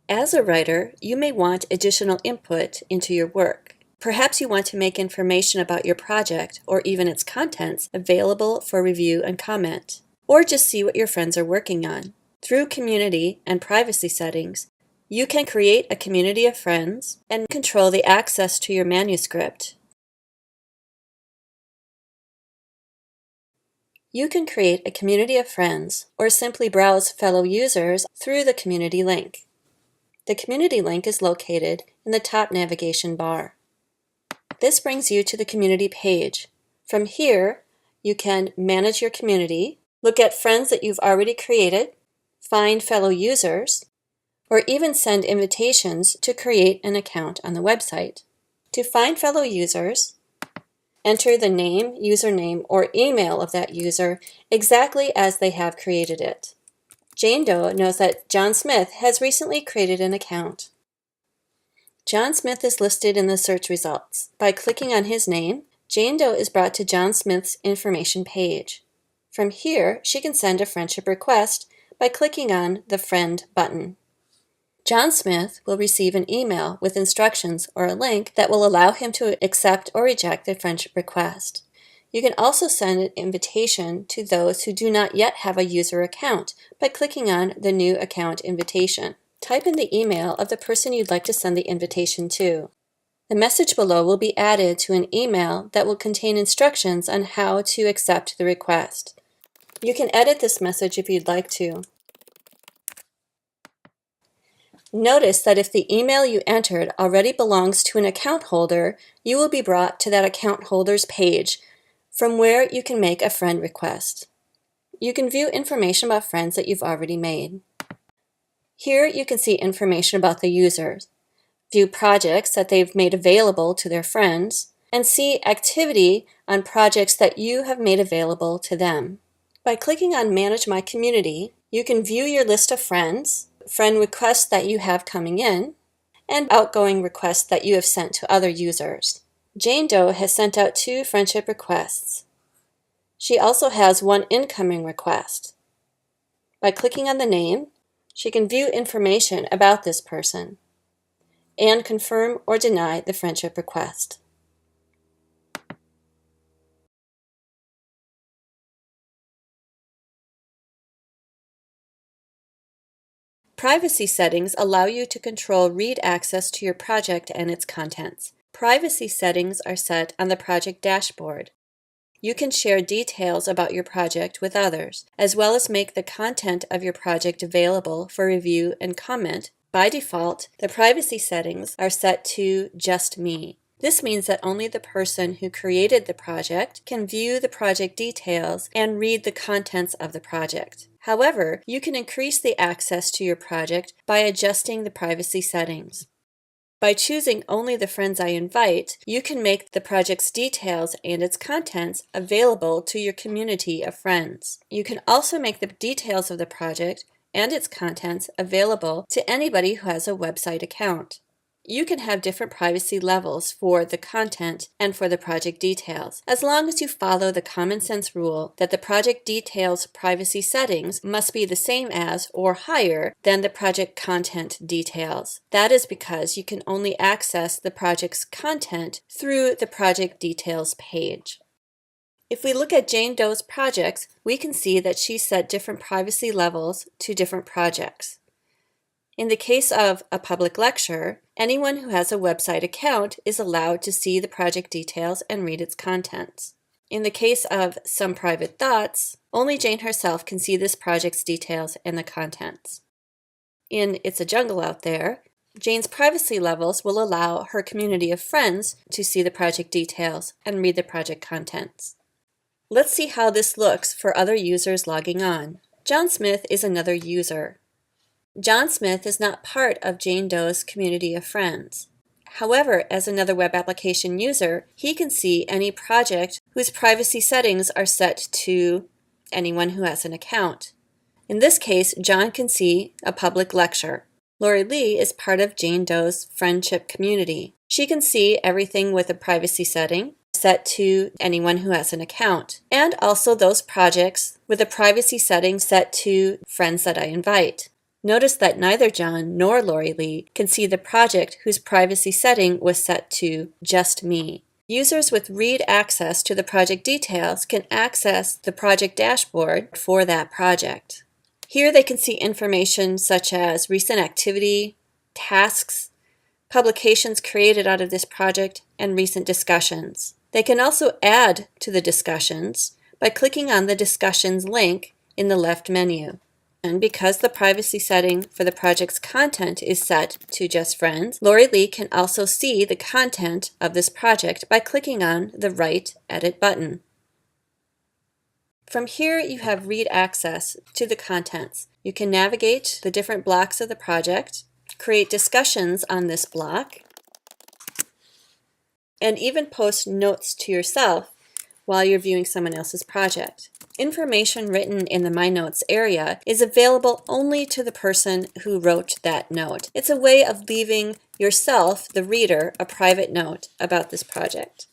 As a writer, you may want additional input into your work. Perhaps you want to make information about your project or even its contents available for review and comment, or just see what your friends are working on. Through community and privacy settings, you can create a community of friends and control the access to your manuscript. You can create a community of friends or simply browse fellow users through the community link. The community link is located in the top navigation bar. This brings you to the community page. From here, you can manage your community, look at friends that you've already created, find fellow users, or even send invitations to create an account on the website. To find fellow users, enter the name, username, or email of that user exactly as they have created it. Jane Doe knows that John Smith has recently created an account. John Smith is listed in the search results. By clicking on his name, Jane Doe is brought to John Smith's information page. From here, she can send a friendship request by clicking on the Friend button. John Smith will receive an email with instructions or a link that will allow him to accept or reject the friendship request. You can also send an invitation to those who do not yet have a user account by clicking on the New Account Invitation. Type in the email of the person you'd like to send the invitation to. The message below will be added to an email that will contain instructions on how to accept the request. You can edit this message if you'd like to. Notice that if the email you entered already belongs to an account holder, you will be brought to that account holder's page, from where you can make a friend request. You can view information about friends that you've already made. Here you can see information about the users, view projects that they've made available to their friends, and see activity on projects that you have made available to them. By clicking on Manage My Community, you can view your list of friends, friend requests that you have coming in, and outgoing requests that you have sent to other users. Jane Doe has sent out 2 friendship requests. She also has 1 incoming request. By clicking on the name, she can view information about this person and confirm or deny the friendship request. Privacy settings allow you to control read access to your project and its contents. Privacy settings are set on the project dashboard. You can share details about your project with others, as well as make the content of your project available for review and comment. By default, the privacy settings are set to Just Me. This means that only the person who created the project can view the project details and read the contents of the project. However, you can increase the access to your project by adjusting the privacy settings. By choosing only the friends I invite, you can make the project's details and its contents available to your community of friends. You can also make the details of the project and its contents available to anybody who has a website account. You can have different privacy levels for the content and for the project details, as long as you follow the common sense rule that the project details privacy settings must be the same as or higher than the project content details. That is because you can only access the project's content through the project details page. If we look at Jane Doe's projects, we can see that she set different privacy levels to different projects. In the case of a public lecture, anyone who has a website account is allowed to see the project details and read its contents. In the case of Some Private Thoughts, only Jane herself can see this project's details and the contents. In It's a Jungle Out There, Jane's privacy levels will allow her community of friends to see the project details and read the project contents. Let's see how this looks for other users logging on. John Smith is another user. John Smith is not part of Jane Doe's community of friends. However, as another web application user, he can see any project whose privacy settings are set to anyone who has an account. In this case, John can see a public lecture. Lori Lee is part of Jane Doe's friendship community. She can see everything with a privacy setting set to anyone who has an account, and also those projects with a privacy setting set to friends that I invite. Notice that neither John nor Lori Lee can see the project whose privacy setting was set to Just Me. Users with read access to the project details can access the project dashboard for that project. Here they can see information such as recent activity, tasks, publications created out of this project, and recent discussions. They can also add to the discussions by clicking on the discussions link in the left menu. And because the privacy setting for the project's content is set to just friends, Lori Lee can also see the content of this project by clicking on the right Edit button. From here, you have read access to the contents. You can navigate the different blocks of the project, create discussions on this block, and even post notes to yourself while you're viewing someone else's project. Information written in the My Notes area is available only to the person who wrote that note. It's a way of leaving yourself, the reader, a private note about this project.